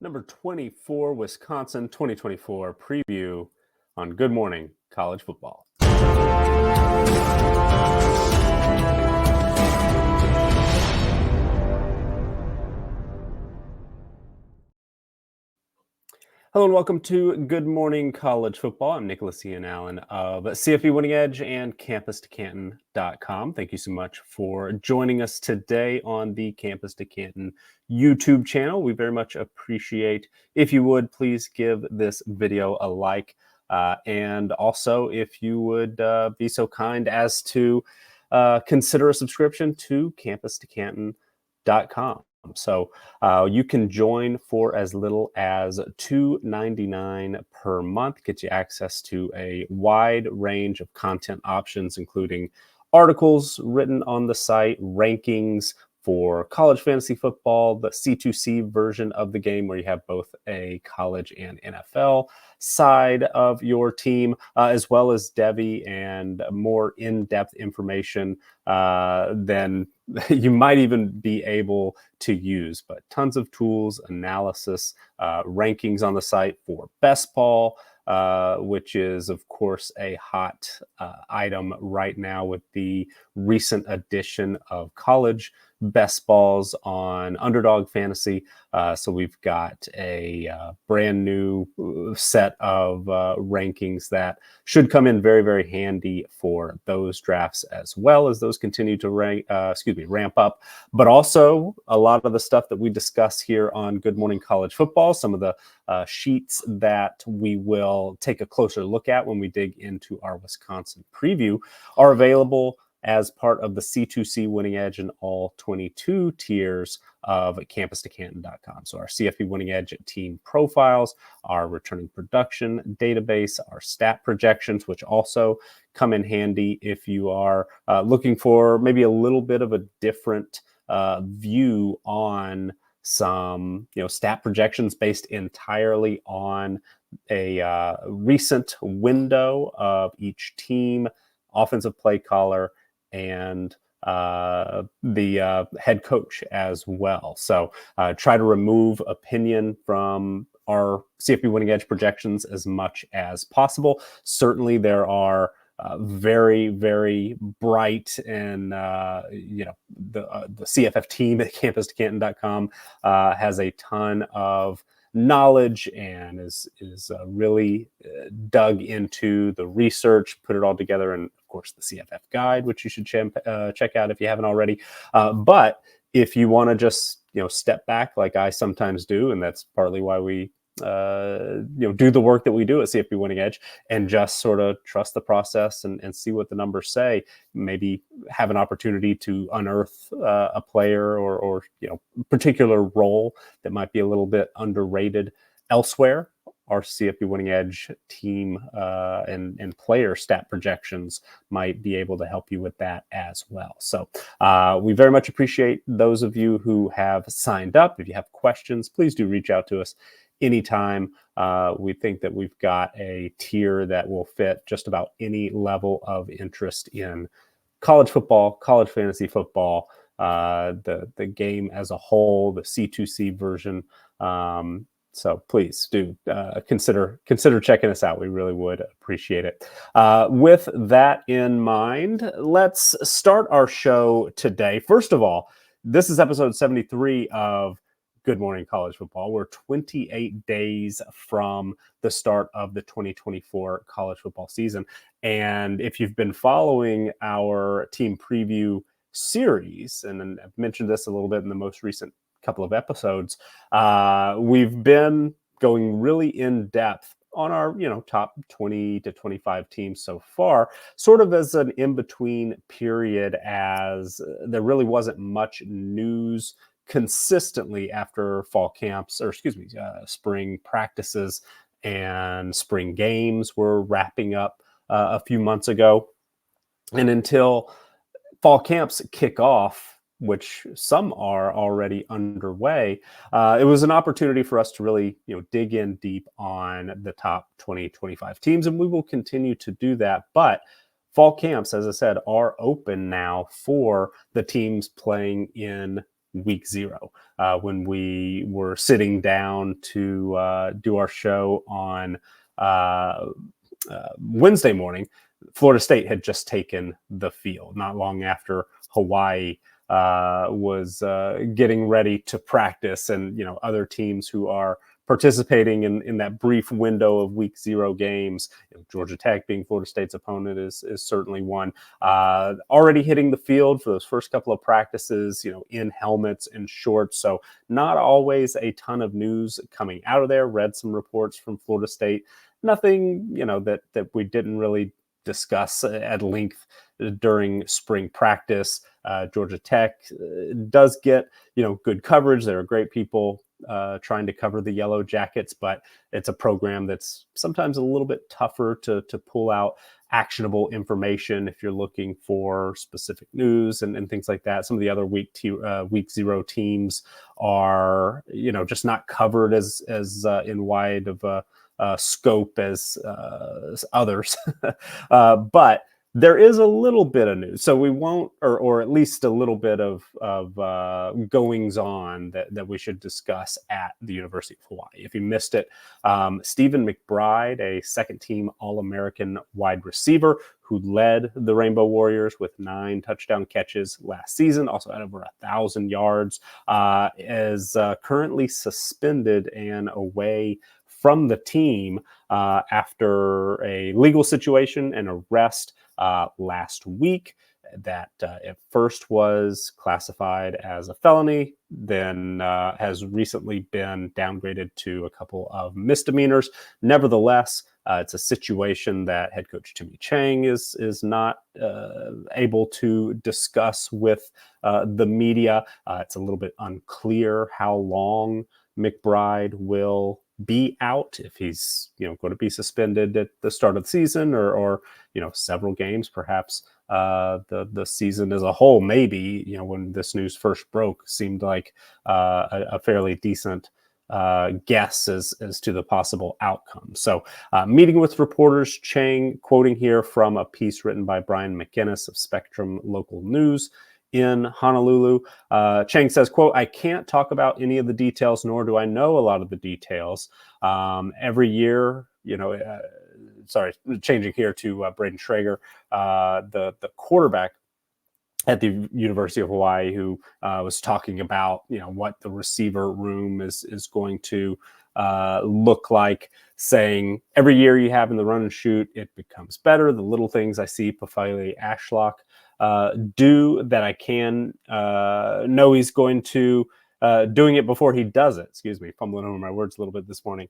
Number 24, Wisconsin 2024 preview on Good Morning College Football. Hello and welcome to Good Morning College Football. I'm Nicholas Ian Allen of CFB Winning Edge and CampusToCanton.com. Thank you so much for joining us today on the Campus to Canton YouTube channel. We very much appreciate if you would please give this video a like, and also if you would be so kind as to consider a subscription to CampusToCanton.com. So you can join for as little as $2.99 per month, get you access to a wide range of content options, including articles written on the site, rankings for college fantasy football, the C2C version of the game where you have both a college and NFL side of your team, as well as Devi and more in-depth information than you might even be able to use. But tons of tools, analysis, rankings on the site for best ball, which is, of course, a hot item right now with the recent addition of college best balls on Underdog Fantasy. So we've got a brand new set of rankings that should come in very, very handy for those drafts as well as those continue to ramp up. But also a lot of the stuff that we discuss here on Good Morning College Football, some of the sheets that we will take a closer look at when we dig into our Wisconsin preview are available as part of the C2C Winning Edge and all 22 tiers of CampusToCanton.com. So our CFP Winning Edge team profiles, our returning production database, our stat projections, which also come in handy if you are looking for maybe a little bit of a different view on some stat projections based entirely on a recent window of each team, offensive play caller, and the head coach as well. So try to remove opinion from our CFP Winning Edge projections as much as possible. Certainly there are very, very bright and, the CFF team at CampusToCanton.com has a ton of knowledge and is really dug into the research, put it all together, and of course the CFF guide, which you should check out if you haven't already. But if you want to just step back like I sometimes do, and that's partly why we do the work that we do at CFP Winning Edge and just sort of trust the process and see what the numbers say, maybe have an opportunity to unearth a player or particular role that might be a little bit underrated elsewhere. Our CFP Winning Edge team and player stat projections might be able to help you with that as well. So we very much appreciate those of you who have signed up. If you have questions, please do reach out to us anytime. We think that we've got a tier that will fit just about any level of interest in college football, college fantasy football, the game as a whole, the C2C version. So please do consider checking us out. We really would appreciate it. With that in mind, let's start our show today. First of all, this is episode 73 of Good Morning College Football. We're 28 days from the start of the 2024 college football season. And if you've been following our team preview series, and I've mentioned this a little bit in the most recent couple of episodes, we've been going really in depth on our top 20 to 25 teams so far, sort of as an in-between period, as there really wasn't much news consistently after fall camps, or spring practices and spring games were wrapping up a few months ago. And until fall camps kick off, which some are already underway, it was an opportunity for us to really dig in deep on the top 20, 25 teams, and we will continue to do that. But fall camps, as I said, are open now for the teams playing in week 0. When we were sitting down to do our show on Wednesday morning, Florida State had just taken the field not long after Hawaii was getting ready to practice, and other teams who are participating in that brief window of week 0 games. Georgia Tech, being Florida State's opponent, is certainly one. Already hitting the field for those first couple of practices, in helmets and shorts. So not always a ton of news coming out of there. Read some reports from Florida State. Nothing, that we didn't really discuss at length during spring practice. Georgia Tech does get, good coverage. There are great people trying to cover the Yellow Jackets, but it's a program that's sometimes a little bit tougher to pull out actionable information if you're looking for specific news and things like that. Some of the other week 0 teams are, just not covered as in wide of a scope as others. But there is a little bit of news, so we won't, or at least a little bit of goings on that we should discuss at the University of Hawaii. If you missed it, Stephen McBride, a second-team All-American wide receiver who led the Rainbow Warriors with 9 touchdown catches last season, also had over 1,000 yards, is currently suspended and away from the team after a legal situation and arrest last week that at first was classified as a felony, then has recently been downgraded to a couple of misdemeanors. Nevertheless, it's a situation that head coach Timmy Chang is not able to discuss with the media. It's a little bit unclear how long McBride will be out, if he's going to be suspended at the start of the season or several games, perhaps the season as a whole. Maybe when this news first broke, seemed like a fairly decent guess as to the possible outcome. So meeting with reporters, Chang, quoting here from a piece written by Brian McInnes of Spectrum Local News in Honolulu. Chang says, quote, "I can't talk about any of the details, nor do I know a lot of the details. Every year, changing here to Braden Schrager, the quarterback at the University of Hawaii, who was talking about, what the receiver room is going to look like, saying every year you have in the run and shoot, it becomes better. The little things I see Pafile Ashlock do that I can know he's going to doing it before he does it." Excuse me, fumbling over my words a little bit this morning.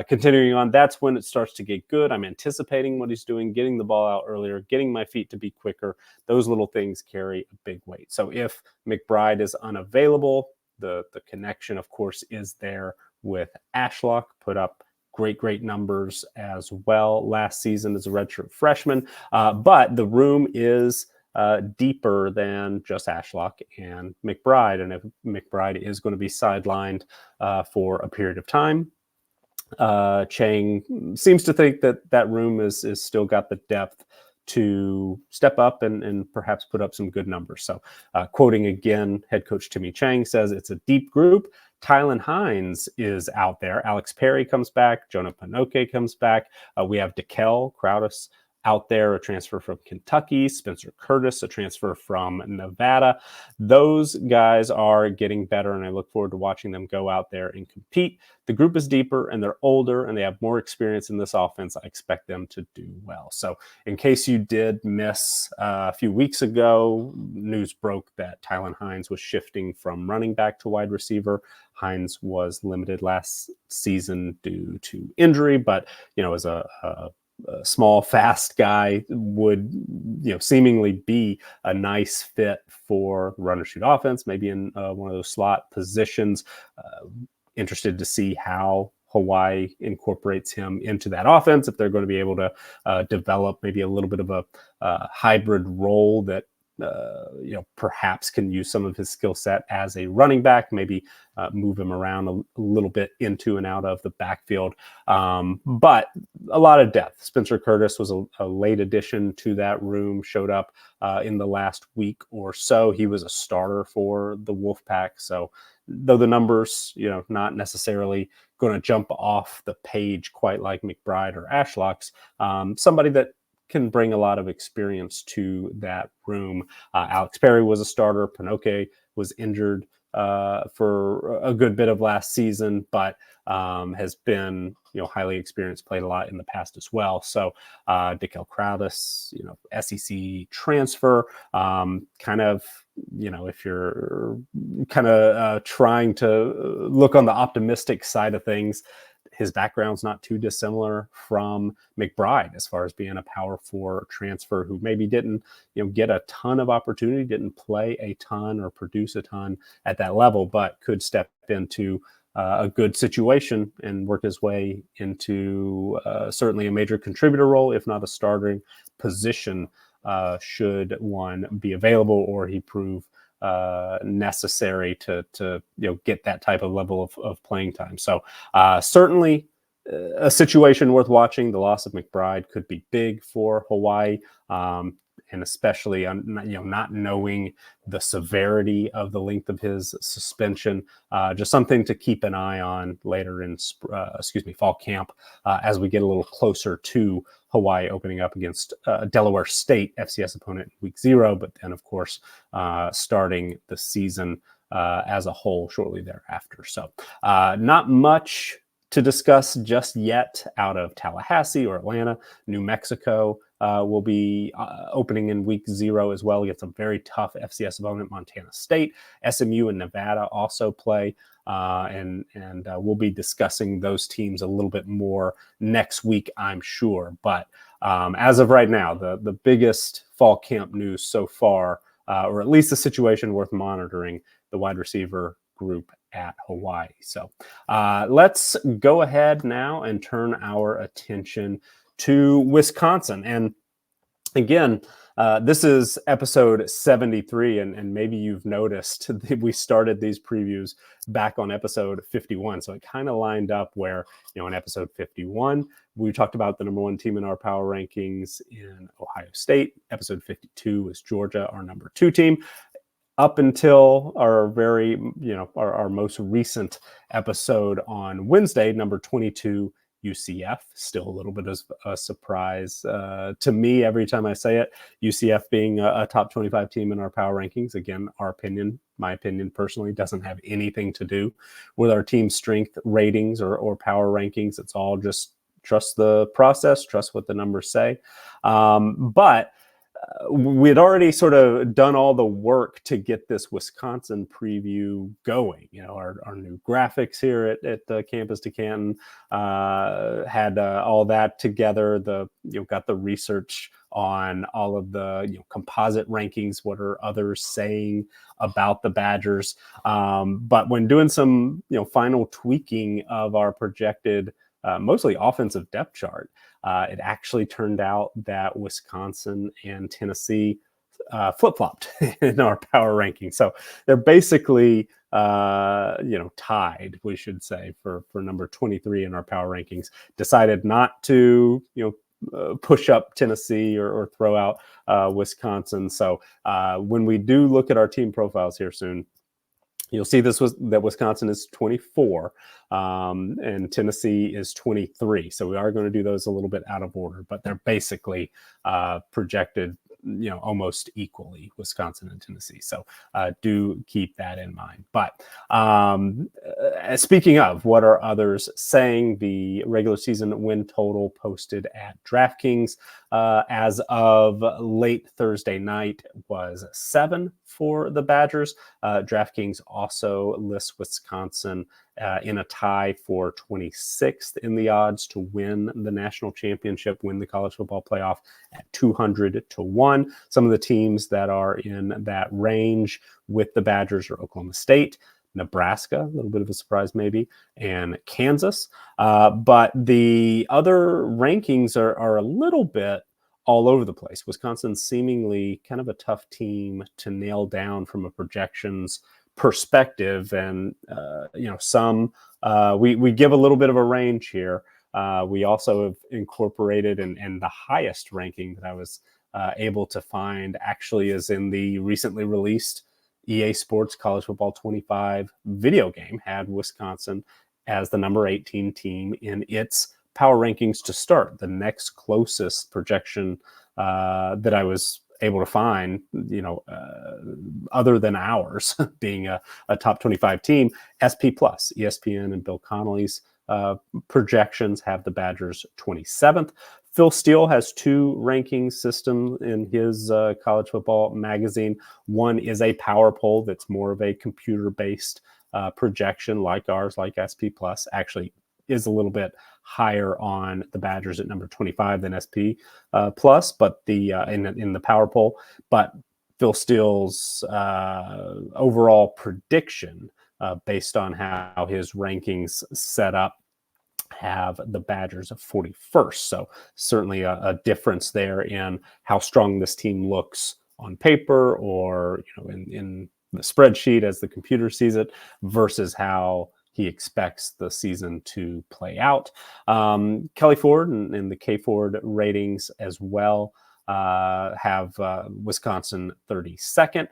Continuing on, "That's when it starts to get good. I'm anticipating what he's doing, getting the ball out earlier, getting my feet to be quicker. Those little things carry a big weight." So if McBride is unavailable, the connection, of course, is there with Ashlock. Put up great numbers as well last season as a redshirt freshman. But the room is deeper than just Ashlock and McBride. And if McBride is going to be sidelined for a period of time, Chang seems to think that room is still got the depth to step up and perhaps put up some good numbers. So quoting again, head coach Timmy Chang says, "It's a deep group. Tylen Hines is out there. Alex Perry comes back. Jonah Panoke comes back. We have DeKel Crowdus out there, a transfer from Kentucky. Spencer Curtis, a transfer from Nevada. Those guys are getting better, and I look forward to watching them go out there and compete. The group is deeper, and they're older, and they have more experience in this offense. I expect them to do well." So in case you did miss a few weeks ago, news broke that Tylen Hines was shifting from running back to wide receiver. Hines was limited last season due to injury, but, as a small, fast guy would, seemingly be a nice fit for run and shoot offense, maybe in one of those slot positions. Interested to see how Hawaii incorporates him into that offense, if they're going to be able to develop maybe a little bit of a hybrid role that perhaps can use some of his skill set as a running back, maybe move him around a little bit into and out of the backfield. But a lot of depth. Spencer Curtis was a late addition to that room, showed up in the last week or so. He was a starter for the Wolfpack. So though the numbers, not necessarily going to jump off the page quite like McBride or Ashlock's, somebody that can bring a lot of experience to that room. Alex Perry was a starter. Pinoque was injured for a good bit of last season, but has been highly experienced, played a lot in the past as well. So Dickel Crowdus, SEC transfer, kind of, if you're kind of trying to look on the optimistic side of things, his background's not too dissimilar from McBride as far as being a Power 4 transfer who maybe didn't, get a ton of opportunity, didn't play a ton or produce a ton at that level, but could step into a good situation and work his way into certainly a major contributor role, if not a starting position, should one be available or he prove necessary to get that type of level of playing time. So certainly a situation worth watching. The loss of McBride could be big for Hawaii, and especially not knowing the severity of the length of his suspension. Just something to keep an eye on later in fall camp as we get a little closer to Hawaii opening up against Delaware State, FCS opponent in week 0, but then of course starting the season as a whole shortly thereafter. So not much to discuss just yet out of Tallahassee or Atlanta. New Mexico will be opening in week 0 as well against a very tough FCS opponent, Montana State. SMU and Nevada also play, and we'll be discussing those teams a little bit more next week, I'm sure. But as of right now, the biggest fall camp news so far, or at least a situation worth monitoring, the wide receiver group at Hawaii. So let's go ahead now and turn our attention to Wisconsin. And again, this is episode 73, and maybe you've noticed that we started these previews back on episode 51. So it kind of lined up where, in episode 51, we talked about the number 1 team in our power rankings in Ohio State. Episode 52 was Georgia, our number 2 team. Up until our our most recent episode on Wednesday, number 22, UCF, still a little bit of a surprise to me every time I say it. UCF being a top 25 team in our power rankings. Again, my opinion personally, doesn't have anything to do with our team strength ratings or power rankings. It's all just trust the process, trust what the numbers say. But we had already sort of done all the work to get this Wisconsin preview going. Our new graphics here at Campus to Canton had all that together. Got the research on all of the composite rankings. What are others saying about the Badgers? But when doing some final tweaking of our projected mostly offensive depth chart, it actually turned out that Wisconsin and Tennessee flip-flopped in our power ranking. So they're basically, tied, we should say, for number 23 in our power rankings. Decided not to, push up Tennessee or throw out Wisconsin. So when we do look at our team profiles here soon, you'll see that Wisconsin is 24 and Tennessee is 23. So we are going to do those a little bit out of order, but they're basically projected, almost equally, Wisconsin and Tennessee. So do keep that in mind. But speaking of what are others saying, the regular season win total posted at DraftKings as of late Thursday night was 7 for the Badgers. DraftKings also lists Wisconsin in a tie for 26th in the odds to win the national championship, win the college football playoff at 200-1. Some of the teams that are in that range with the Badgers are Oklahoma State, Nebraska, a little bit of a surprise maybe, and Kansas. But the other rankings are a little bit all over the place. Wisconsin seemingly kind of a tough team to nail down from a projections perspective, and some we give a little bit of a range here. We also have incorporated, and the highest ranking that I was able to find actually is in the recently released EA Sports College Football 25 video game, had Wisconsin as the number 18 team in its power rankings to start. The next closest projection that I was able to find, other than ours being a top 25 team, SP Plus, ESPN and Bill Connolly's projections have the Badgers 27th. Phil Steele has two ranking systems in his college football magazine. One is a power poll that's more of a computer-based projection like ours, like SP Plus. Actually is a little bit higher on the Badgers at number 25 than SP Plus, but in the power poll. But Phil Steele's overall prediction, based on how his rankings set up, have the Badgers of 41st. So certainly a difference there in how strong this team looks on paper, or in the spreadsheet as the computer sees it, versus how he expects the season to play out. Kelly Ford and the K Ford ratings as well have Wisconsin 32nd.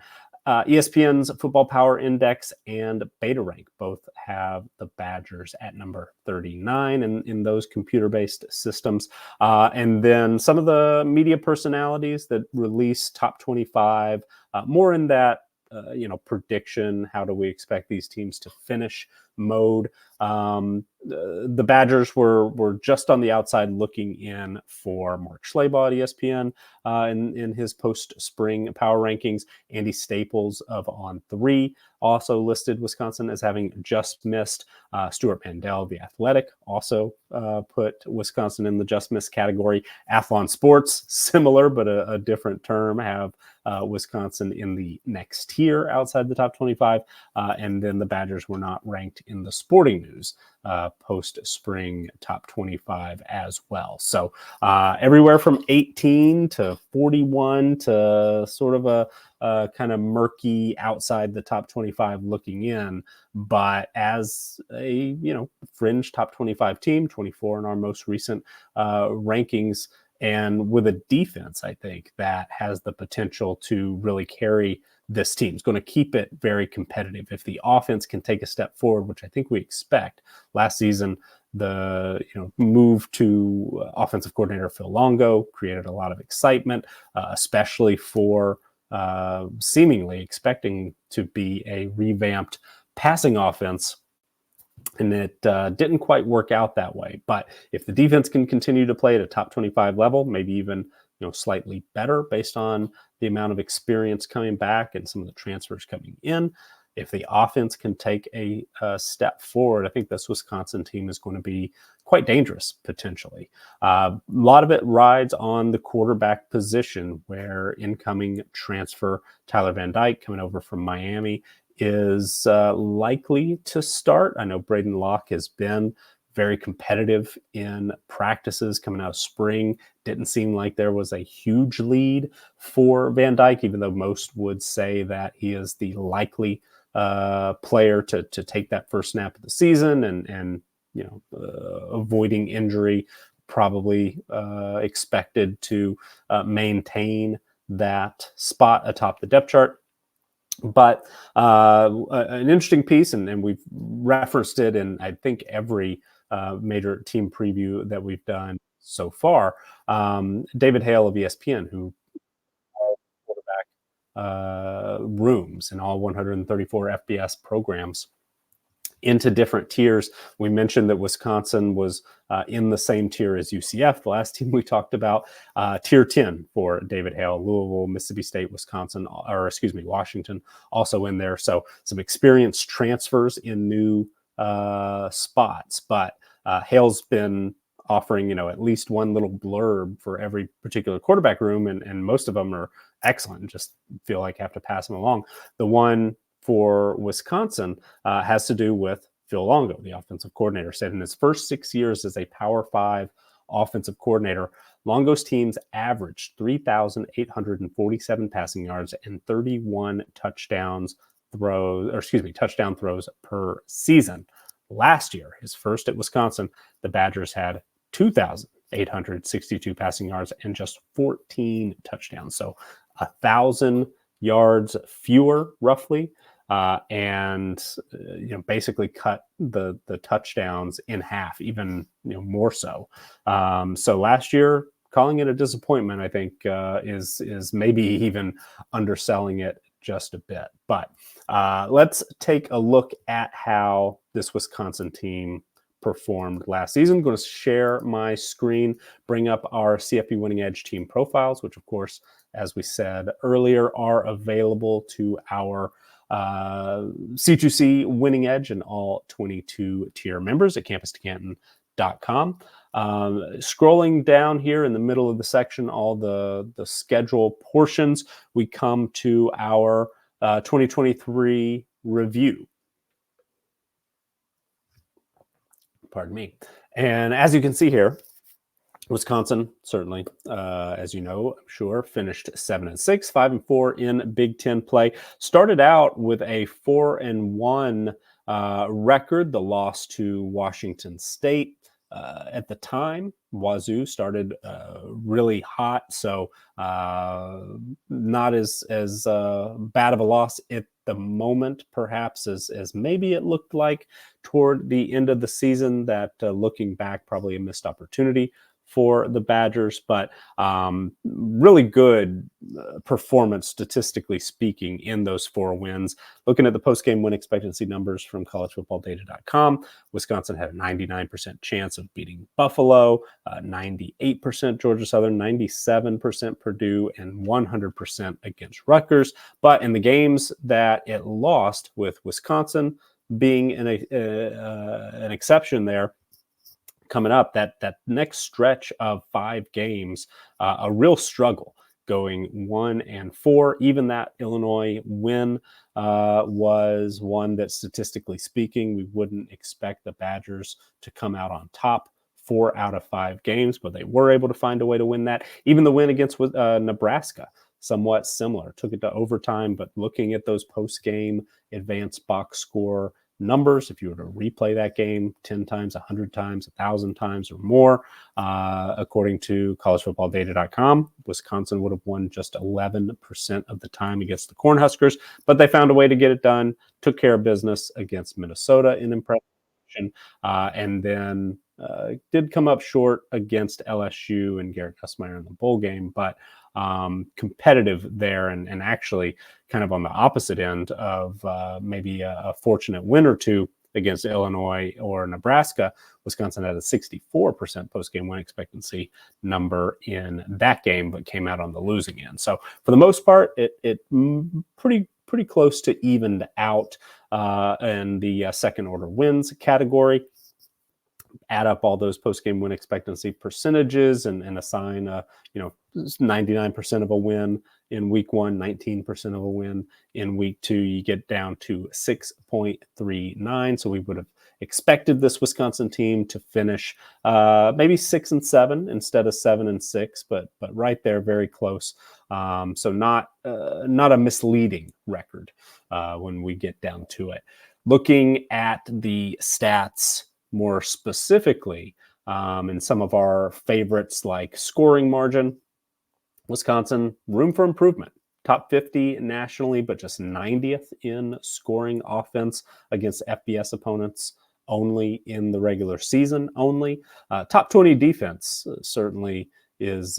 ESPN's Football Power Index and Beta Rank both have the Badgers at number 39 in those computer-based systems. And then some of the media personalities that release top 25, more in that prediction, how do we expect these teams to finish mode. The Badgers were just on the outside looking in for Mark Schlabach at ESPN in his post-spring power rankings. Andy Staples of On3 also listed Wisconsin as having just missed. Stuart Mandel, The Athletic, also put Wisconsin in the just missed category. Athlon Sports, similar but a different term, have Wisconsin in the next tier outside the top 25. And then the Badgers were not ranked in the Sporting News post-spring top 25 as well. So everywhere from 18 to 41 to sort of a kind of murky outside the top 25 looking in. But as a fringe top 25 team, 24 in our most recent rankings, and with a defense, I think, that has the potential to really carry this team. It's going to keep it very competitive. If the offense can take a step forward, which I think we expect. Last season, the move to offensive coordinator Phil Longo created a lot of excitement, especially for seemingly expecting to be a revamped passing offense. And it didn't quite work out that way. But if the defense can continue to play at a top 25 level, maybe even slightly better based on the amount of experience coming back and some of the transfers coming in, if the offense can take a step forward, I think this Wisconsin team is going to be quite dangerous potentially. A lot of it rides on the quarterback position, where incoming transfer Tyler Van Dyke, coming over from Miami, is likely to start. I know Braden Locke has been very competitive in practices coming out of spring. Didn't seem like there was a huge lead for Van Dyke, even though most would say that he is the likely player to take that first snap of the season, and avoiding injury, probably expected to maintain that spot atop the depth chart. But an interesting piece, and we've referenced it in, I think, every major team preview that we've done so far. David Hale of ESPN, who quarterback rooms in all 134 FBS programs into different tiers. We mentioned that Wisconsin was in the same tier as UCF, the last team we talked about. Tier 10 for David Hale, Louisville, Mississippi State, Washington, also in there. So some experienced transfers in new spots. But Hale's been offering, at least one little blurb for every particular quarterback room, and most of them are excellent and just feel like I have to pass them along. The one for Wisconsin has to do with Phil Longo, the offensive coordinator, said in his first 6 years as a Power 5 offensive coordinator, Longos teams averaged 3,847 passing yards and 31 touchdown throws per season. Last year, his first at Wisconsin, the Badgers had 2,862 passing yards and just 14 touchdowns. So 1,000 yards fewer, roughly, and basically cut the touchdowns in half, even more so. So last year, calling it a disappointment, I think, is maybe even underselling it just a bit. But let's take a look at how this Wisconsin team performed last season. I'm going to share my screen, bring up our CFP Winning Edge team profiles, which, of course, as we said earlier, are available to our C2C Winning Edge and all 22 tier members at campus2canton.com. Scrolling down here in the middle of the section, all the schedule portions, we come to our 2023 review. Pardon me. And as you can see here, Wisconsin certainly, as you know, I'm sure, finished 7-6, 5-4 in Big Ten play. Started out with a 4-1 record, the loss to Washington State. At the time, Wazoo started really hot, so not as bad of a loss at the moment, perhaps, as maybe it looked like toward the end of the season. That looking back, probably a missed opportunity for the Badgers, but really good performance, statistically speaking, in those 4 wins. Looking at the post-game win expectancy numbers from collegefootballdata.com, Wisconsin had a 99% chance of beating Buffalo, 98% Georgia Southern, 97% Purdue, and 100% against Rutgers. But in the games that it lost, with Wisconsin being an exception there, coming up, that next stretch of 5 games, a real struggle, going 1-4. Even that Illinois win was one that, statistically speaking, we wouldn't expect the Badgers to come out on top 4 out of 5 games, but they were able to find a way to win that. Even the win against Nebraska, somewhat similar, took it to overtime. But looking at those post-game advanced box score numbers, if you were to replay that game 10 times, 100 times, 1,000 times or more, according to collegefootballdata.com, Wisconsin would have won just 11% of the time against the Cornhuskers, but they found a way to get it done, took care of business against Minnesota in impressive fashion, and then did come up short against LSU and Garrett Nussmeier in the bowl game, but competitive there, and actually kind of on the opposite end of maybe a fortunate win or two against Illinois or Nebraska. Wisconsin had a 64% post-game win expectancy number in that game, but came out on the losing end. So for the most part, it pretty close to evened out in the second order wins category. Add up all those post-game win expectancy percentages and assign 99% of a win in week 1, 19% of a win in week 2, you get down to 6.39. So we would have expected this Wisconsin team to finish maybe 6-7 instead of 7-6, but right there, very close. So not a misleading record when we get down to it. Looking at the stats more specifically, and some of our favorites like scoring margin, Wisconsin, room for improvement. Top 50 nationally, but just 90th in scoring offense against FBS opponents only in the regular season only. Top 20 defense certainly is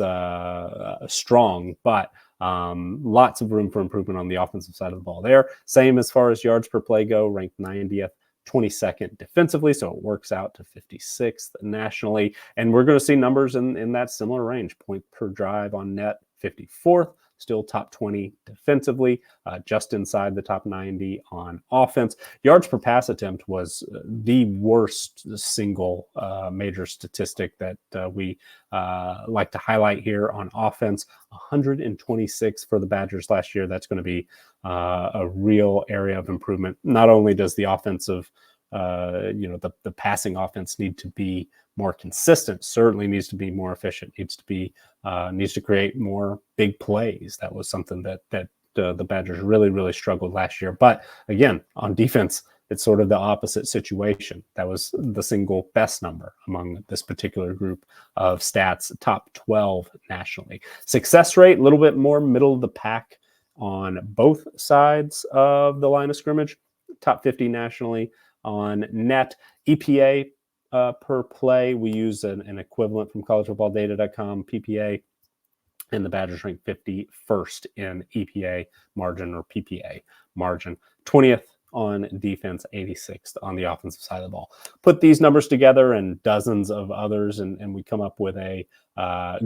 strong, but lots of room for improvement on the offensive side of the ball there. Same as far as yards per play go, ranked 90th. 22nd defensively, so it works out to 56th nationally. And we're going to see numbers in that similar range. Point per drive on net, 54th, still top 20 defensively, just inside the top 90 on offense. Yards per pass attempt was the worst single major statistic that we like to highlight here on offense. 126 for the Badgers last year. That's going to be a real area of improvement. Not only does the offensive, the passing offense need to be more consistent, certainly needs to be more efficient, needs to create more big plays. That was something that the Badgers really struggled last year. But again, on defense, it's sort of the opposite situation. That was the single best number among this particular group of stats, top 12 nationally. Success rate, a little bit more middle of the pack on both sides of the line of scrimmage, top 50 nationally on net. EPA per play, we use an equivalent from collegefootballdata.com, PPA, and the Badgers rank 51st in EPA margin or PPA margin, 20th on defense, 86th on the offensive side of the ball. Put these numbers together and dozens of others, and we come up with a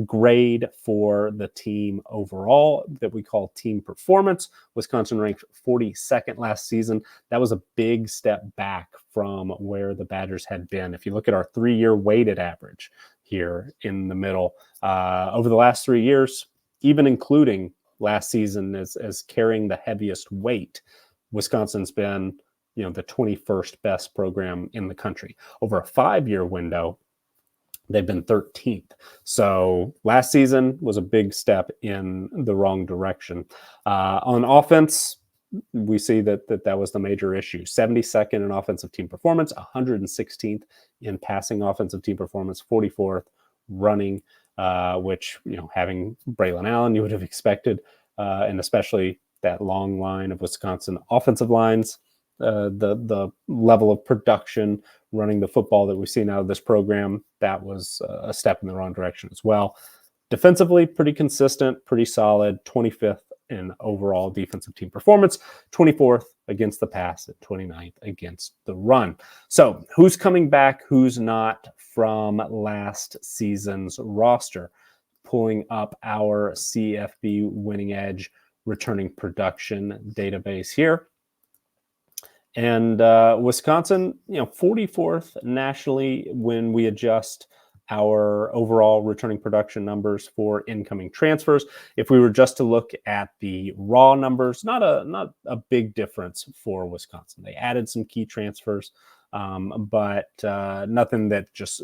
grade for the team overall that we call team performance. Wisconsin ranked 42nd last season. That was a big step back from where the Badgers had been. If you look at our 3-year weighted average here in the middle, over the last 3 years, even including last season as carrying the heaviest weight, Wisconsin's been, the 21st best program in the country. Over a 5-year window, they've been 13th. So last season was a big step in the wrong direction. On offense, we see that was the major issue. 72nd in offensive team performance, 116th in passing offensive team performance, 44th running, which, having Braylon Allen, you would have expected, and especially that long line of Wisconsin offensive lines, the level of production running the football that we've seen out of this program, that was a step in the wrong direction as well. Defensively, pretty consistent, pretty solid, 25th in overall defensive team performance, 24th against the pass, and 29th against the run. So who's coming back, who's not from last season's roster? Pulling up our CFB Winning Edge returning production database here. And Wisconsin, 44th nationally when we adjust our overall returning production numbers for incoming transfers. If we were just to look at the raw numbers, not a big difference for Wisconsin. They added some key transfers, but nothing that just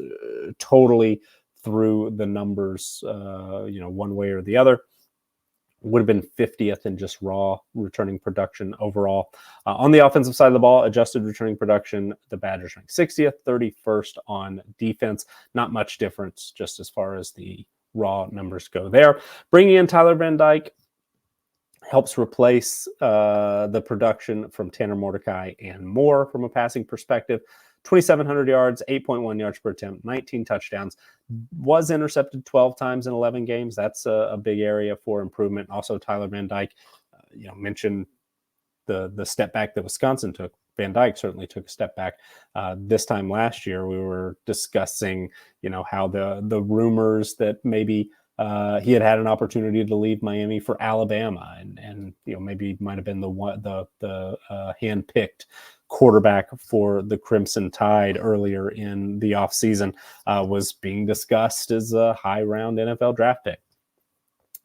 totally threw the numbers, one way or the other. Would have been 50th in just raw returning production overall. On the offensive side of the ball, adjusted returning production, the Badgers ranked 60th, 31st on defense. Not much difference just as far as the raw numbers go there. Bringing in Tyler Van Dyke helps replace the production from Tanner Mordecai and more from a passing perspective. 2,700 yards, 8.1 yards per attempt, 19 touchdowns, was intercepted 12 times in 11 games. That's a big area for improvement. Also, Tyler Van Dyke, mentioned the step back that Wisconsin took. Van Dyke certainly took a step back. This time last year, we were discussing, how the rumors that maybe he had an opportunity to leave Miami for Alabama, and maybe might have been the hand-picked quarterback for the Crimson Tide earlier in the offseason, was being discussed as a high-round NFL draft pick.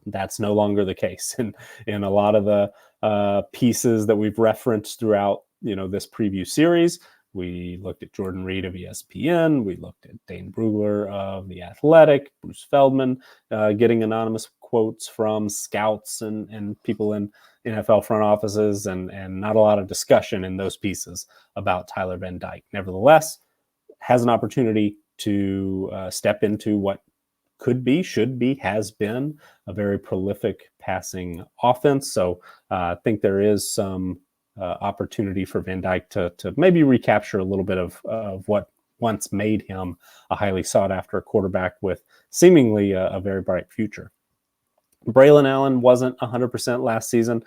That's no longer the case. And in a lot of the pieces that we've referenced throughout this preview series, we looked at Jordan Reed of ESPN. We looked at Dane Brugler of The Athletic, Bruce Feldman, getting anonymous quotes from scouts and people in NFL front offices, and not a lot of discussion in those pieces about Tyler Van Dyke. Nevertheless, has an opportunity to step into what could be, should be, has been a very prolific passing offense. So I think there is some opportunity for Van Dyke to maybe recapture a little bit of what once made him a highly sought after quarterback with seemingly a very bright future. Braylon Allen wasn't 100% last season,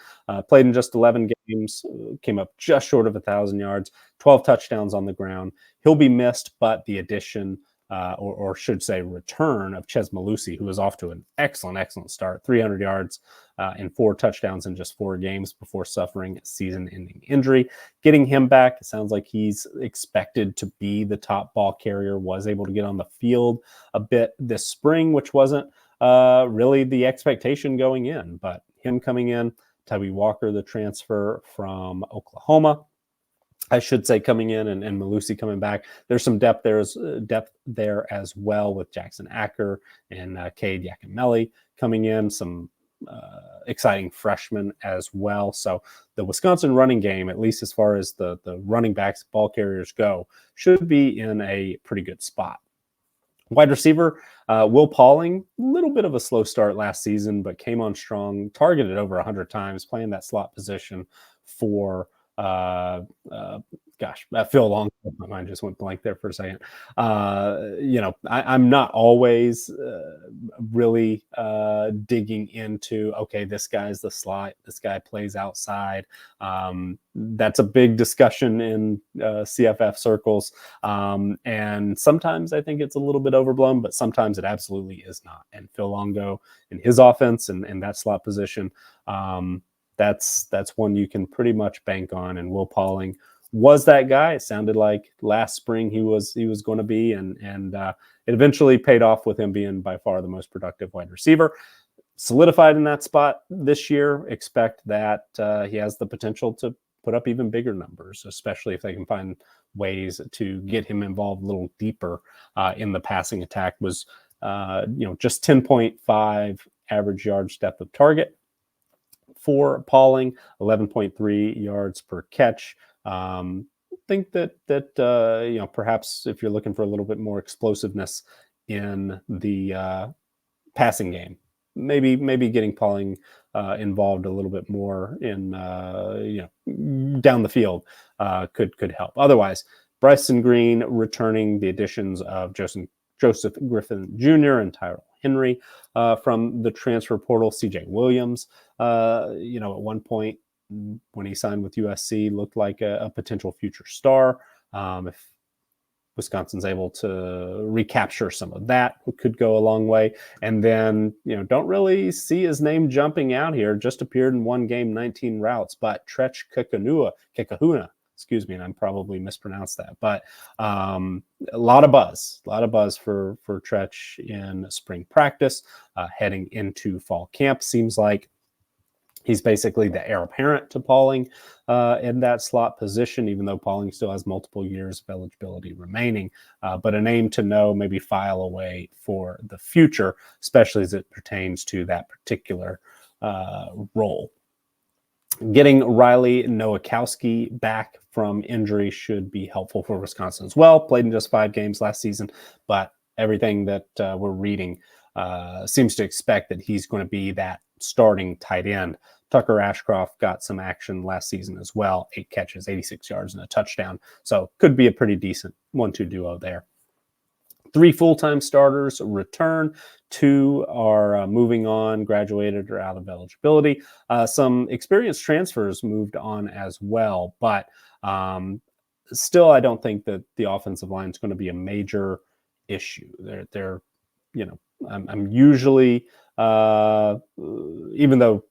played in just 11 games, came up just short of 1,000 yards, 12 touchdowns on the ground. He'll be missed, but the addition, or should say return, of Ches Malusi, who was off to an excellent start, 300 yards and 4 touchdowns in just 4 games before suffering a season-ending injury. Getting him back, it sounds like he's expected to be the top ball carrier, was able to get on the field a bit this spring, which wasn't really the expectation going in, but him coming in, Tubby Walker, the transfer from Oklahoma, I should say, coming in, and Malusi coming back. There's some depth there as well with Jackson Acker and Cade Yakimelli coming in. Some exciting freshmen as well. So the Wisconsin running game, at least as far as the running backs, ball carriers go, should be in a pretty good spot. Wide receiver, Will Pauling, a little bit of a slow start last season, but came on strong, targeted over 100 times, playing that slot position for Phil Long. My mind just went blank there for a second. I'm not always really digging into, okay, this guy's the slot, this guy plays outside. That's a big discussion in CFF circles. And sometimes I think it's a little bit overblown, but sometimes it absolutely is not. And Phil Longo in his offense and that slot position, that's one you can pretty much bank on. And Will Pauling was that guy. It sounded like last spring he was going to be, and it eventually paid off with him being by far the most productive wide receiver. Solidified in that spot this year. Expect that he has the potential to put up even bigger numbers, especially if they can find ways to get him involved a little deeper in the passing attack. Was just 10.5 average yards depth of target for Pauling, 11.3 yards per catch. Think that perhaps if you're looking for a little bit more explosiveness in the passing game, maybe getting Pauling involved a little bit more in down the field could help. Otherwise, Bryson Green returning the additions of Joseph Griffin Jr. and Tyrell Henry from the transfer portal. CJ Williams, at one point when he signed with USC, looked like a potential future star. If Wisconsin's able to recapture some of that, it could go a long way. And then, don't really see his name jumping out here. Just appeared in one game, 19 routes, but Trech Kekahuna, excuse me, and I'm probably mispronounced that, but a lot of buzz for Trech in spring practice, heading into fall camp. Seems like he's basically the heir apparent to Pauling in that slot position, even though Pauling still has multiple years of eligibility remaining. But a name to know, maybe file away for the future, especially as it pertains to that particular role. Getting Riley Nowakowski back from injury should be helpful for Wisconsin as well. Played in just 5 games last season, but everything that we're reading seems to expect that he's going to be that starting tight end. Tucker Ashcroft got some action last season as well. 8 catches, 86 yards, and a touchdown. So could be a pretty decent 1-2 duo there. 3 full-time starters return. 2 are moving on, graduated, or out of eligibility. Some experienced transfers moved on as well, but still, I don't think that the offensive line is going to be a major issue. They're I'm usually, even though,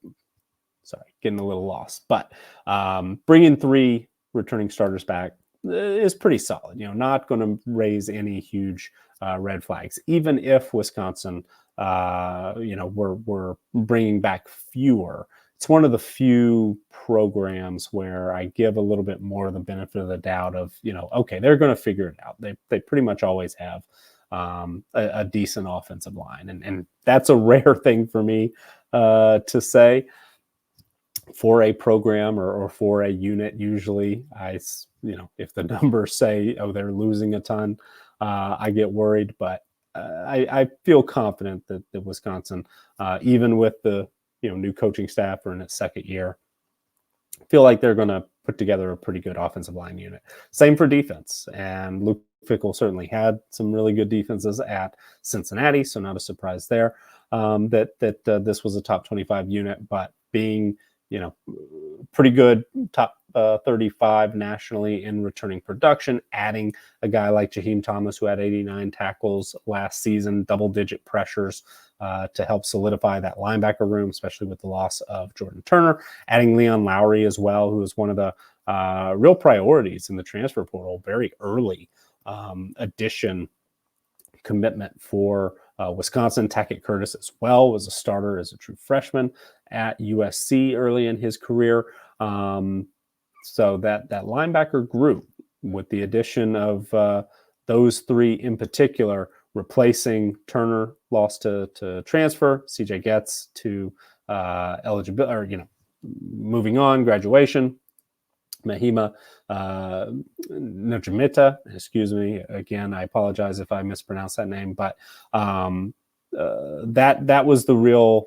getting a little lost, but bringing 3 returning starters back is pretty solid. Not going to raise any huge red flags, even if Wisconsin, we're bringing back fewer. It's one of the few programs where I give a little bit more of the benefit of the doubt of, okay, they're going to figure it out. They pretty much always have a decent offensive line. And that's a rare thing for me to say for a program or for a unit. Usually if the numbers say, oh, they're losing a ton, I get worried, but I feel confident that Wisconsin, even with the new coaching staff or in its second year, feel like they're going to put together a pretty good offensive line unit. Same for defense. And Luke Fickell certainly had some really good defenses at Cincinnati, so not a surprise there that this was a top 25 unit, but being pretty good, top 35 nationally in returning production, adding a guy like Jaheim Thomas, who had 89 tackles last season, double-digit pressures to help solidify that linebacker room, especially with the loss of Jordan Turner, adding Leon Lowry as well, who was one of the real priorities in the transfer portal, very early addition commitment for Wisconsin. Tackett Curtis as well was a starter as a true freshman at USC early in his career. So that linebacker group, with the addition of those three in particular, replacing Turner, lost to transfer, CJ Getz to eligibility, or moving on, graduation. Mahima Najimita, excuse me. Again, I apologize if I mispronounce that name, but that was the real,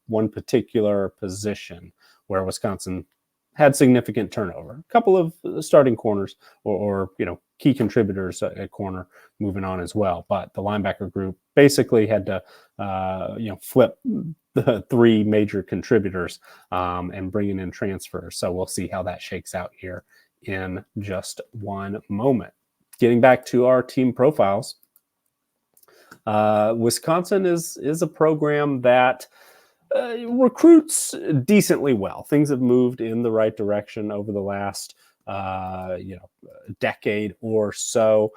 one particular position where Wisconsin had significant turnover. A couple of starting corners or key contributors at corner moving on as well, but the linebacker group basically had to flip the three major contributors and bringing in transfers. So we'll see how that shakes out here in just one moment. Getting back to our team profiles, Wisconsin is a program that recruits decently well. Things have moved in the right direction over the last decade or so,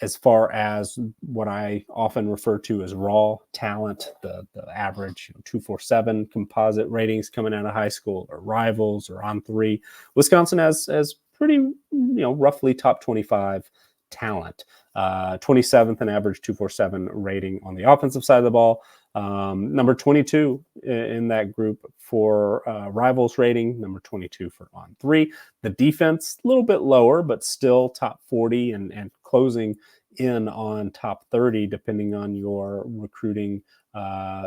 as far as what I often refer to as raw talent, the average 247 composite ratings coming out of high school, or rivals, or on three. Wisconsin has pretty, roughly top 25 talent. 27th in average 247 rating on the offensive side of the ball. Number 22 in that group for rivals rating, number 22 for on three. The defense, a little bit lower, but still top 40 and closing in on top 30, depending on your recruiting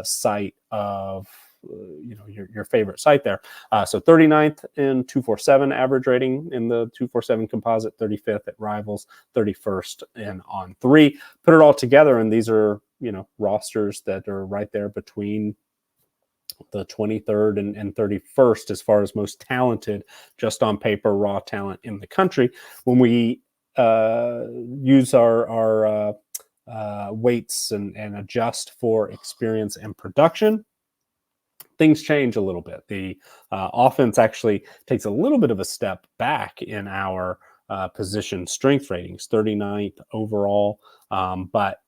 site of your favorite site there. So 39th in 247 average rating in the 247 composite, 35th at rivals, 31st in on three. Put it all together, and these are rosters that are right there between the 23rd and 31st as far as most talented, just on paper, raw talent in the country. When we use our weights and adjust for experience and production, things change a little bit. The offense actually takes a little bit of a step back in our position strength ratings, 39th overall, but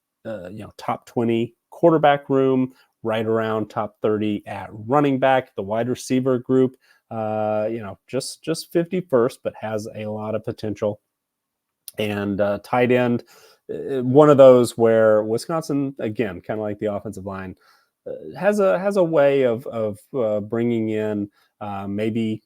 top 20 quarterback room, right around top 30 at running back. The wide receiver group, just 51st, but has a lot of potential. And tight end, one of those where Wisconsin, again, kind of like the offensive line, has a way of bringing in maybe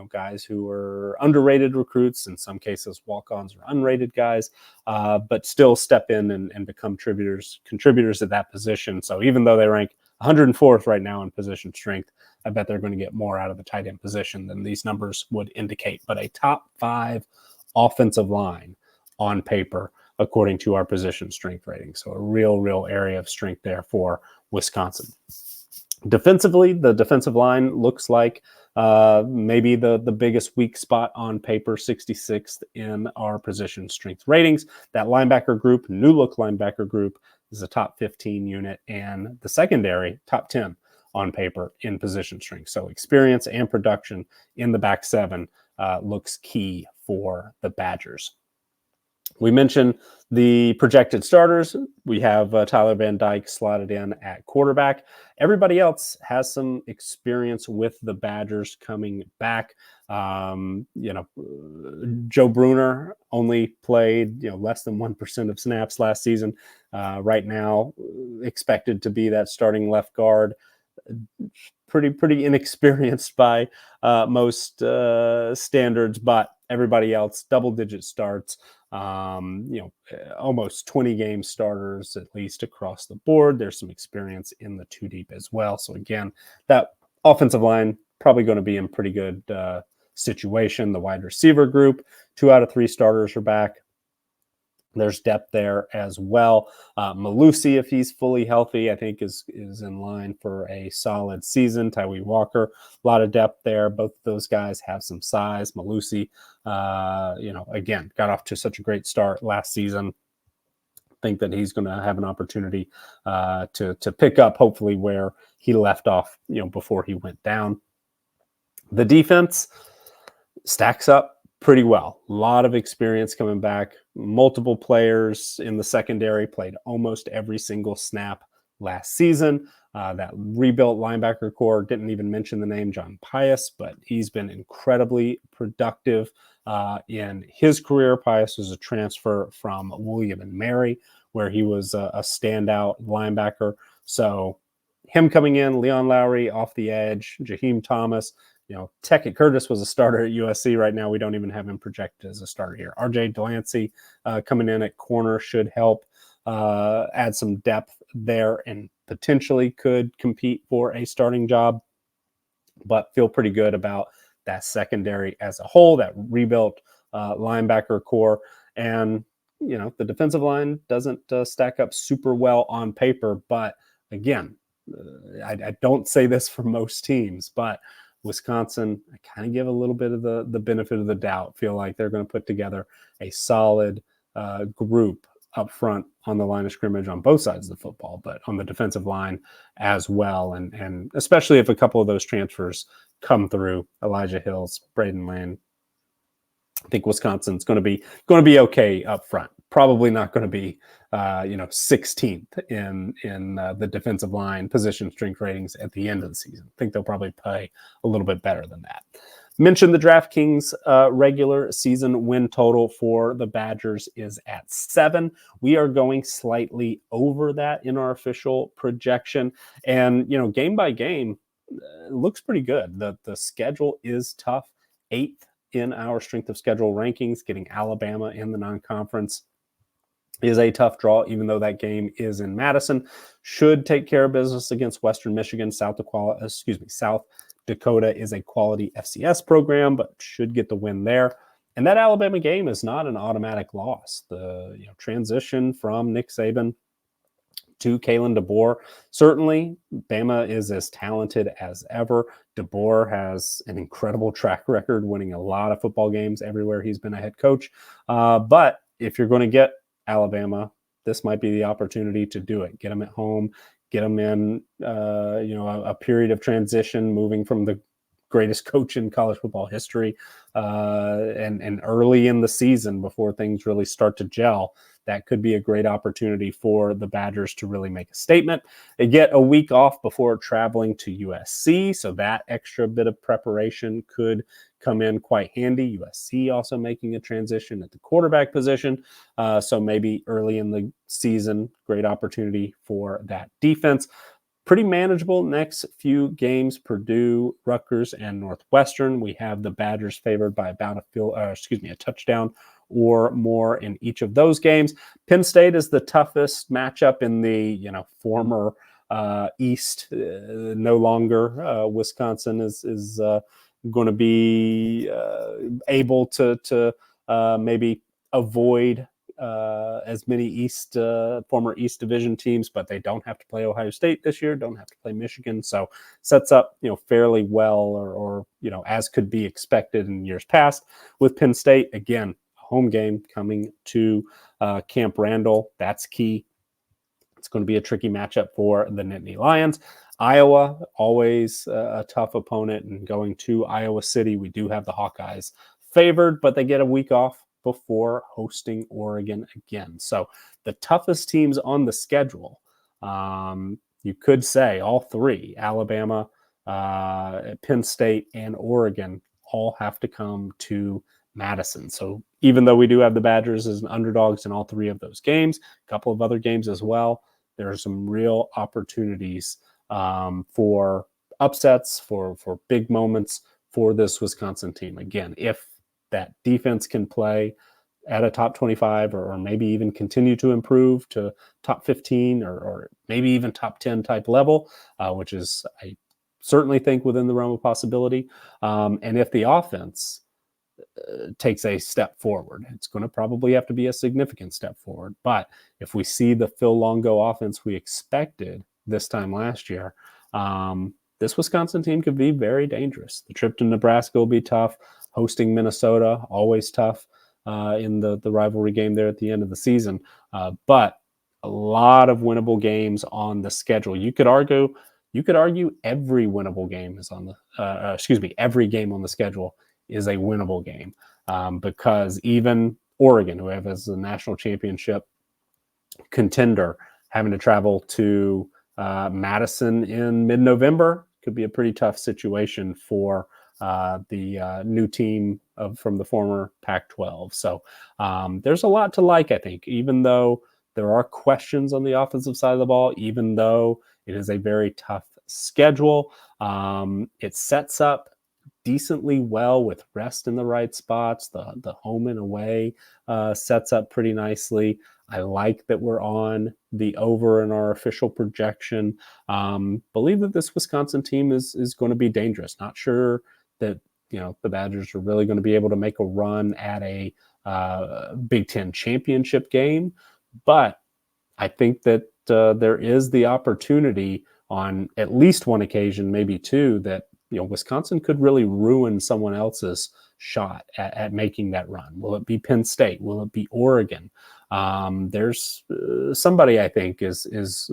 guys who are underrated recruits, in some cases walk-ons or unrated guys, but still step in and become contributors at that position. So even though they rank 104th right now in position strength, I bet they're going to get more out of the tight end position than these numbers would indicate. But a top 5 offensive line on paper, according to our position strength rating. So a real area of strength there for Wisconsin. Defensively, the defensive line looks like maybe the biggest weak spot on paper, 66th in our position strength ratings. That linebacker group, new look linebacker group, is a top 15 unit, and the secondary, top 10 on paper in position strength. So experience and production in the back seven looks key for the Badgers. We mentioned the projected starters. We have Tyler Van Dyke slotted in at quarterback. Everybody else has some experience with the Badgers coming back. Joe Bruner only played less than 1% of snaps last season. Right now, expected to be that starting left guard. Pretty inexperienced by most standards, but everybody else double-digit starts. Almost 20 game starters at least across the board. There's some experience in the two deep as well. So again, that offensive line probably going to be in pretty good situation. The wide receiver group, 2 out of 3 starters are back. There's depth there as well. Malusi, if he's fully healthy, I think is in line for a solid season. Tyree Walker, a lot of depth there. Both of those guys have some size. Malusi, again, got off to such a great start last season. Think that he's going to have an opportunity to pick up, hopefully, where he left off, before he went down. The defense stacks up pretty well. A lot of experience coming back. Multiple players in the secondary played almost every single snap last seaon. That rebuilt linebacker core, didn't even mention the name John Pius, but he's been incredibly productive in his career. Pius was a transfer from William and Mary, where he was a standout linebacker. So him coming in, Leon Lowry off the edge, Jaheim Thomas, Tekket Curtis was a starter at USC. Right now, we don't even have him projected as a starter here. RJ Delancey coming in at corner should help add some depth there and potentially could compete for a starting job, but feel pretty good about that secondary as a whole, that rebuilt linebacker core. And, the defensive line doesn't stack up super well on paper, but again, I don't say this for most teams, but Wisconsin, I kind of give a little bit of the benefit of the doubt, feel like they're going to put together a solid group up front on the line of scrimmage on both sides of the football, but on the defensive line as well. And especially if a couple of those transfers come through, Elijah Hills, Braden Lane, I think Wisconsin's going to be okay up front. Probably not going to be 16th in the defensive line position strength ratings at the end of the season. I think they'll probably play a little bit better than that. Mentioned the DraftKings regular season win total for the Badgers is at 7. We are going slightly over that in our official projection. And, game by game, looks pretty good. The schedule is tough. 8th in our strength of schedule rankings, getting Alabama in the non-conference is a tough draw, even though that game is in Madison. Should take care of business against Western Michigan. South Dakota is a quality FCS program, but should get the win there. And that Alabama game is not an automatic loss. The transition from Nick Saban to Kalen DeBoer, certainly Bama is as talented as ever. DeBoer has an incredible track record, winning a lot of football games everywhere he's been a head coach. But if you're going to get Alabama, this might be the opportunity to do it. Get them at home, get them in, a period of transition, moving from the greatest coach in college football history, and early in the season before things really start to gel. That could be a great opportunity for the Badgers to really make a statement. They get a week off before traveling to USC, so that extra bit of preparation could come in quite handy. USC also making a transition at the quarterback position, so maybe early in the season, great opportunity for that defense. Pretty manageable next few games: Purdue, Rutgers, and Northwestern. We have the Badgers favored by about a touchdown or more in each of those games. Penn State is the toughest matchup in the former East. No longer Wisconsin is going to be able to maybe avoid as many former East Division teams, but they don't have to play Ohio State this year, don't have to play Michigan, so sets up fairly well, or as could be expected in years past. With Penn State, again, home game coming to Camp Randall, that's key. It's going to be a tricky matchup for the Nittany Lions. Iowa, always a tough opponent, and going to Iowa City, we do have the Hawkeyes favored, but they get a week off before hosting Oregon again. So the toughest teams on the schedule, you could say all three, Alabama, Penn State, and Oregon, all have to come to Madison. So even though we do have the Badgers as underdogs in all three of those games, a couple of other games as well, there are some real opportunities for upsets, for big moments for this Wisconsin team. Again, if that defense can play at a top 25 or maybe even continue to improve to top 15 or maybe even top 10 type level, which is, I certainly think, within the realm of possibility. And if the offense takes a step forward, it's going to probably have to be a significant step forward. But if we see the Phil Longo offense we expected this time last year, this Wisconsin team could be very dangerous. The trip to Nebraska will be tough. Hosting Minnesota, always tough in the rivalry game there at the end of the season. But a lot of winnable games on the schedule. You could argue every winnable game is on the every game on the schedule is a winnable game, because even Oregon, who have as a national championship contender, having to travel to Madison in mid-November could be a pretty tough situation for the new team from the former Pac-12. So there's a lot to like, I think, even though there are questions on the offensive side of the ball, even though it is a very tough schedule. It sets up decently well with rest in the right spots. The home and away sets up pretty nicely. I like that we're on the over in our official projection. Believe that this Wisconsin team is going to be dangerous. Not sure that the Badgers are really going to be able to make a run at a Big Ten championship game, but I think that there is the opportunity on at least one occasion, maybe two, that Wisconsin could really ruin someone else's shot at making that run. Will it be Penn State? Will it be Oregon? There's somebody I think is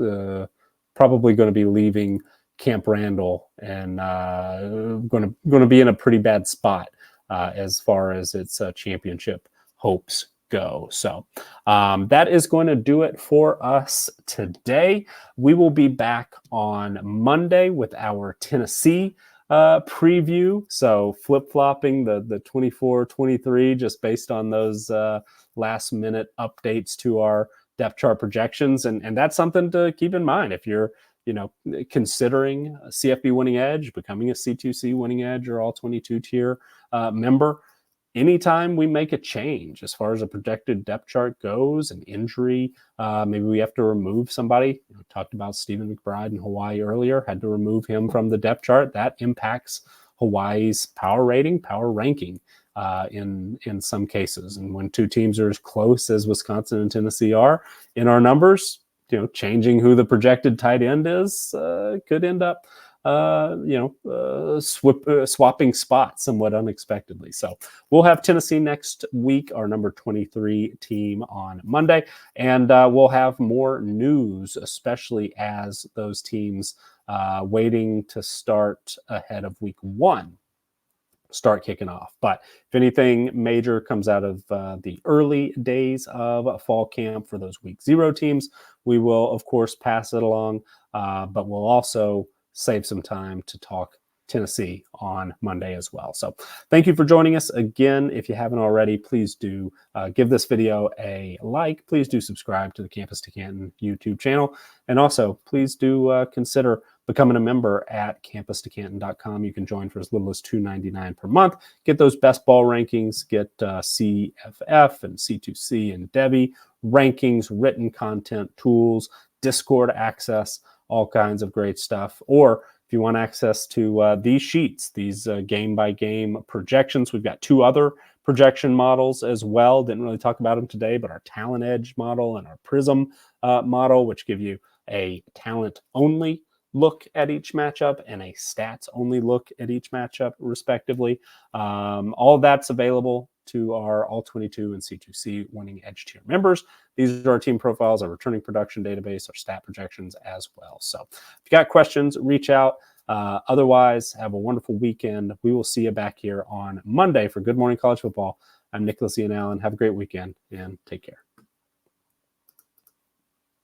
probably going to be leaving Camp Randall and going to be in a pretty bad spot as far as its championship hopes go. So that is going to do it for us today. We will be back on Monday with our Tennessee preview. So flip-flopping the 24-23 just based on those last minute updates to our depth chart projections. And that's something to keep in mind if you're considering a CFB winning edge, becoming a C2C winning edge or all 22 tier member. Anytime we make a change as far as a projected depth chart goes, an injury, maybe we have to remove somebody. Talked about Stephen McBride in Hawaii earlier, had to remove him from the depth chart. That impacts Hawaii's power rating, power ranking in some cases. And when two teams are as close as Wisconsin and Tennessee are in our numbers, changing who the projected tight end is could end up swapping spots somewhat unexpectedly. So we'll have Tennessee next week, our number 23 team on Monday, and we'll have more news, especially as those teams waiting to start ahead of week 1 start kicking off. But if anything major comes out of the early days of fall camp for those week 0 teams, we will of course pass it along, but we'll also save some time to talk Tennessee on Monday as well. So thank you for joining us again. If you haven't already, please do give this video a like. Please do subscribe to the Campus to Canton YouTube channel. And also, please do consider becoming a member at campustocanton.com. You can join for as little as $2.99 per month. Get those best ball rankings, get CFF and C2C and Debbie rankings, written content, tools, Discord access, all kinds of great stuff. Or if you want access to these sheets, these game-by-game projections, we've got 2 other projection models as well. Didn't really talk about them today, but our Talent Edge model and our Prism model, which give you a talent-only look at each matchup and a stats-only look at each matchup, respectively. All of that's available to our All-22 and C2C winning edge tier members. These are our team profiles, our returning production database, our stat projections as well. So if you got questions, reach out. Otherwise, have a wonderful weekend. We will see you back here on Monday for Good Morning College Football. I'm Nicholas Ian Allen. Have a great weekend and take care.